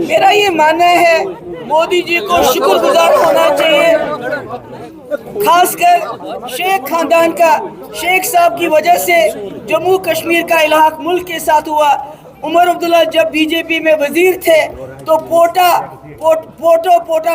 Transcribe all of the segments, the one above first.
मेरा ये मानना है मोदी जी को शुक्रगुजार होना चाहिए, खासकर शेख खानदान का। शेख साहब की वजह से जम्मू कश्मीर का इलाक़ मुल्क के साथ हुआ। उमर अब्दुल्ला जब बीजेपी में वजीर थे तो पोटा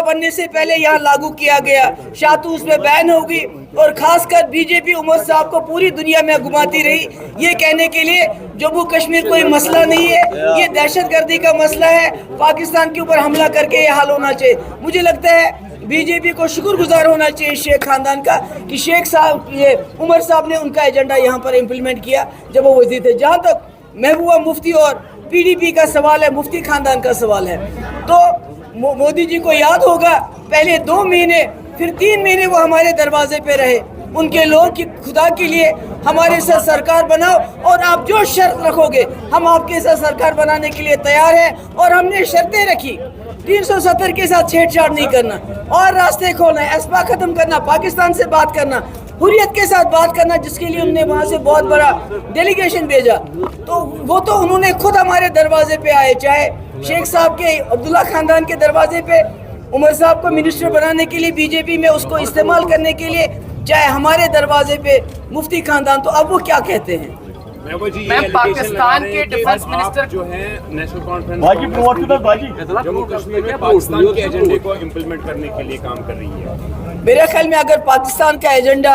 बनने से पहले यहाँ लागू किया गया, शातू उसमें बैन होगी। और खासकर बीजेपी उमर साहब को पूरी दुनिया में घुमाती रही ये कहने के लिए जम्मू कश्मीर कोई मसला नहीं है, ये दहशतगर्दी का मसला है, पाकिस्तान के ऊपर हमला करके ये हल होना चाहिए। मुझे लगता है बीजेपी को शुक्रगुजार होना चाहिए शेख खानदान का कि शेख साहब ये उमर साहब ने उनका एजेंडा यहाँ पर इम्प्लीमेंट किया जब वो वजीर थे। जहाँ तक महबूबा मुफ्ती और पीडीपी का सवाल है, मुफ्ती खानदान का सवाल है, तो मोदी जी को याद होगा पहले 2 महीने फिर 3 महीने वो हमारे दरवाजे पे रहे। उनके लोग कि खुदा के लिए हमारे साथ सरकार बनाओ और आप जो शर्त रखोगे हम आपके साथ सरकार बनाने के लिए तैयार हैं। और हमने शर्तें रखी, 370 के साथ छेड़छाड़ नहीं करना और रास्ते खोलना, एस्पा खत्म करना, पाकिस्तान से बात करना, हुर्रियत के साथ बात करना, जिसके लिए हमने वहाँ से बहुत बड़ा डेलीगेशन भेजा। तो वो तो उन्होंने खुद हमारे दरवाजे पे आए, चाहे शेख साहब के अब्दुल्ला खानदान के दरवाजे पे उमर साहब को मिनिस्टर बनाने के लिए बीजेपी में उसको इस्तेमाल करने के लिए, चाहे हमारे दरवाजे पे मुफ्ती खानदान। तो अब वो क्या कहते हैं? मैम, पाकिस्तान के डिफेंस मिनिस्टर जो है नेशनल कॉन्फ्रेंस जम्मू कश्मीर में पाकिस्तान के एजेंडे को इम्प्लीमेंट करने के लिए काम कर रही है। मेरे ख्याल में अगर पाकिस्तान का एजेंडा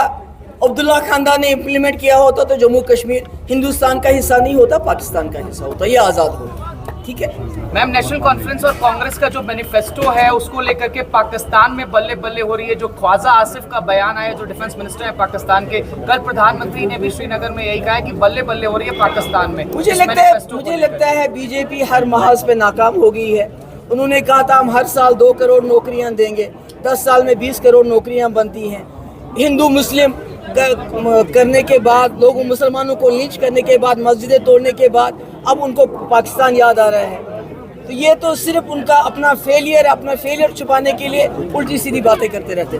अब्दुल्ला खानदान ने इम्प्लीमेंट किया होता तो जम्मू कश्मीर हिंदुस्तान का हिस्सा नहीं होता, पाकिस्तान का हिस्सा होता, ये आज़ाद होता। ठीक है मैम, नेशनल कॉन्फ्रेंस और कांग्रेस का जो मैनिफेस्टो है उसको लेकर के पाकिस्तान में बल्ले बल्ले हो रही है। जो ख्वाजा आसिफ का बयान आया, जो डिफेंस मिनिस्टर है पाकिस्तान के, कल प्रधानमंत्री ने भी श्रीनगर में यही कहा है कि बल्ले बल्ले हो रही है पाकिस्तान में। मुझे लगता है बीजेपी हर महाज पे नाकाम हो गई है। उन्होंने कहा था हम हर साल 2 करोड़ नौकरियां देंगे, 10 साल में 20 करोड़ नौकरियां बनती हैं। हिंदू मुस्लिम करने के बाद, लोगों मुसलमानों को लिंच करने के बाद, मस्जिदें तोड़ने के बाद अब उनको पाकिस्तान याद आ रहा है। तो ये तो सिर्फ उनका अपना फेलियर छुपाने के लिए उल्टी सीधी बातें करते रहते हैं।